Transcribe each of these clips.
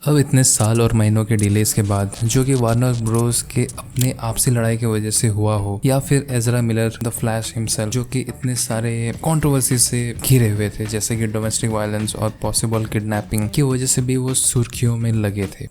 अब इतने साल और महीनों के डिलेस के बाद, जो कि वार्नर ब्रोस के अपने आपसी लड़ाई की वजह से हुआ हो, या फिर Ezra Miller the flash himself जो कि इतने सारे कंट्रोवर्सी से घिरे हुए थे, जैसे कि डोमेस्टिक वायलेंस और पॉसिबल किडनैपिंग की वजह से भी वो सुर्खियों में लगे थे।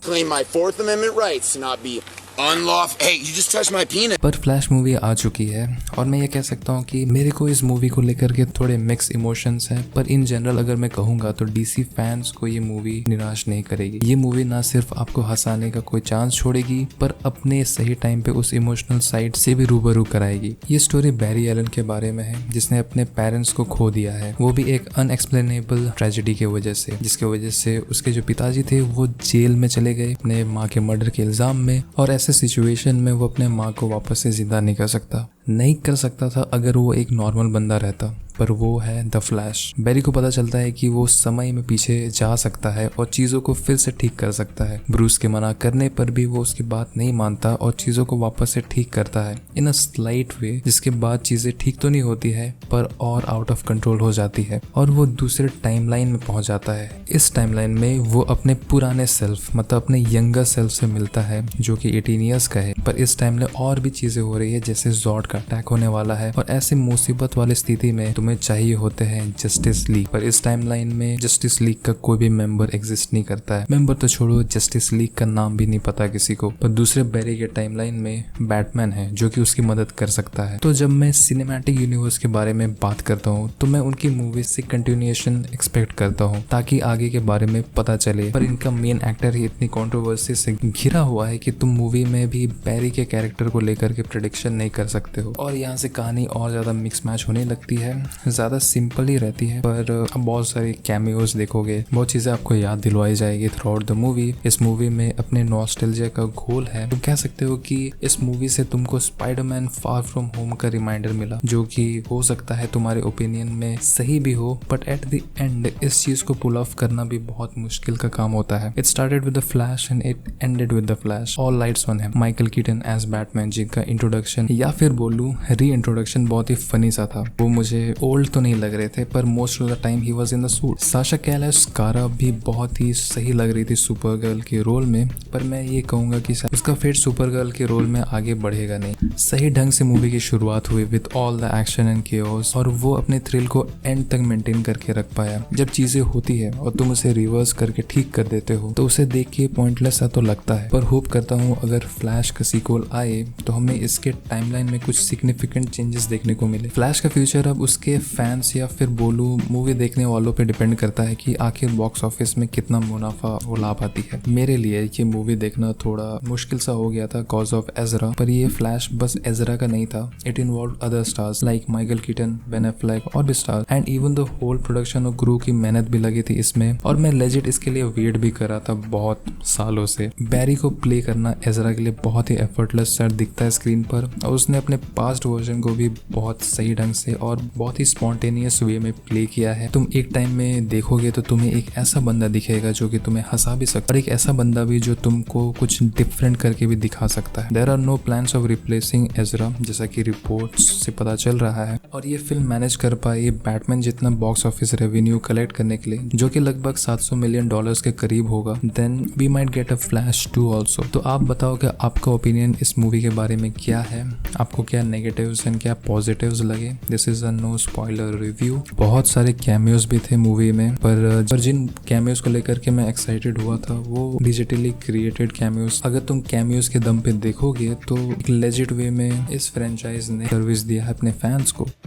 पर फ्लैश मूवी आ चुकी है और मैं ये कह सकता हूँ कि मेरे को इस मूवी को लेकर के थोड़े मिक्स इमोशंस हैं, पर इन जनरल अगर मैं कहूँगा तो डीसी फैंस को ये मूवी निराश नहीं करेगी। ये मूवी ना सिर्फ आपको हंसाने का कोई चांस छोड़ेगी, पर अपने सही टाइम पे उस इमोशनल साइड से भी रूबरू कराएगी। ये स्टोरी बैरी एलन के बारे में है, जिसने अपने पेरेंट्स को खो दिया है, वो भी एक अनएक्सप्लेनेबल ट्रेजेडी की वजह से, जिसके वजह से उसके जो पिताजी थे वो जेल में चले गए अपने माँ के मर्डर के इल्जाम में, और ऐसे सिचुएशन में वो अपने माँ को वापस से जिंदा नहीं कर सकता था अगर वो एक नॉर्मल बंदा रहता। पर वो है द फ्लैश। बैरी को पता चलता है कि वो समय में पीछे जा सकता है और चीजों को फिर से ठीक कर सकता है। ब्रूस के मना करने पर भी वो उसकी बात नहीं मानता और चीजों को वापस से ठीक करता है इन अ स्लाइट वे, जिसके बाद चीजें ठीक तो नहीं होती है पर और आउट ऑफ कंट्रोल हो जाती है और वो दूसरे टाइमलाइन में पहुंच जाता है। इस टाइमलाइन में वो अपने पुराने सेल्फ, मतलब अपने यंगर सेल्फ से मिलता है जो कि 18 ईयर्स का है। पर इस टाइम में और भी चीजें हो रही है, जैसे जॉर्ड का अटैक होने वाला है और ऐसी मुसीबत वाली स्थिति में में चाहिए होते हैं जस्टिस लीग। पर इस टाइमलाइन में जस्टिस लीग का कोई भी मेंबर एग्जिस्ट नहीं करता है। मेंबर तो छोड़ो, जस्टिस लीग का नाम भी नहीं पता किसी को। पर दूसरे बैरी के टाइमलाइन में बैटमैन है जो कि उसकी मदद कर सकता है। तो जब मैं सिनेमैटिक यूनिवर्स के बारे में बात करता हूँ तो मैं उनकी मूवीज से कंटिन्यूएशन एक्सपेक्ट करता हूँ ताकि आगे के बारे में पता चले। पर इनका मेन एक्टर ही इतनी कंट्रोवर्सी से घिरा हुआ है कि तुम मूवी में भी बैरी के कैरेक्टर को लेकर के प्रेडिक्शन नहीं कर सकते हो और यहाँ से कहानी और ज्यादा मिक्स मैच होने लगती है। ज्यादा सिंपल ही रहती है, पर अब बहुत सारे कैमियोज देखोगे, बहुत चीजें आपको याद दिलवाई जाएगी थ्रू आउट द मूवी। इस मूवी में अपने नॉस्टैल्जिया का घोल है। तुम कह सकते हो कि इस मूवी से तुमको स्पाइडरमैन फार फ्रॉम होम का रिमाइंडर मिला, जो कि हो सकता है तुम्हारे ओपिनियन में सही भी हो, बट एट द एंड इस चीज को पुल ऑफ करना भी बहुत मुश्किल का काम होता है। It started with the flash and it ended with the flash. All lights on him, Michael Keaton as Batman, जिनका इंट्रोडक्शन या फिर बोलूं री इंट्रोडक्शन बहुत ही फनी सा था। वो मुझे ओल्ड तो नहीं लग रहे थे, पर most of the time he was in the suit. Sasha Kailash कारा भी बहुत ही सही लग रही थी सुपरगर्ल के रोल में, पर मैं ये कहूंगा कि उसका फेट सुपरगर्ल के रोल में आगे बढ़ेगा नहीं। सही ढंग से मूवी की शुरुआत हुई with all the action and chaos, और वो अपने थ्रिल को एंड तक मेंटेन करके रख पाया। जब चीजें होती है और तुम उसे रिवर्स करके ठीक कर देते हो तो उसे देख के पॉइंटलेस सा तो लगता है, पर होप करता हूँ अगर फ्लैश का सीक्वल आए तो हमें इसके टाइमलाइन में कुछ सिग्निफिकेंट चेंजेस देखने को मिले। फ्लैश का फ्यूचर अब उसके फैंस या फिर बोलूं मूवी देखने वालों पे डिपेंड करता है कि आखिर बॉक्स ऑफिस में कितना मुनाफा वो ला पाती है। मेरे लिए ये मूवी देखना थोड़ा मुश्किल सा हो गया था कॉज ऑफ एजरा, पर ये फ्लैश बस एजरा का नहीं था। It involve other stars like Michael Keaton, Ben Affleck और भी stars, and even the whole production और क्रू की मेहनत भी लगी थी इसमें, और मैं लेजिट इसके लिए वेट भी कर रहा था बहुत सालों से। बैरी को प्ले करना एजरा के लिए बहुत ही एफर्टलेस सा दिखता है स्क्रीन पर, और उसने अपने पास्ट वर्जन को भी बहुत सही ढंग से और बहुत ही स्पॉन्टेनियस वे में प्ले किया है। तुम एक टाइम में देखोगे तो तुम्हें एक ऐसा बंदा दिखेगा जो कि तुम्हें हंसा भी सकता है, और एक ऐसा बंदा भी जो तुमको कुछ डिफरेंट करके भी दिखा सकता है। There are no plans of replacing Ezra, जैसा कि रिपोर्ट्स से पता चल रहा है, और ये फिल्म मैनेज कर पाई बैटमैन जितना बॉक्स ऑफिस रेवेन्यू कलेक्ट करने के लिए, जो कि लगभग $700 मिलियन के करीब होगा। Then we might get a flash 2 also. तो आप बताओ कि आपका ओपिनियन इस मूवी के बारे में क्या है, आपको क्या नेगेटिव्स एंड क्या पॉजिटिव्स लगे। This is a no spoiler review. बहुत सारे कैमियोज भी थे मूवी में, पर जिन कैमियोज को लेकर के मैं एक्साइटेड हुआ था वो डिजिटली क्रिएटेड कैमियोज। अगर तुम कैमियोज के दम पे देखोगे तो एक लेजिट वे में इस फ्रेंचाइज ने सर्विस दिया है अपने फैंस को।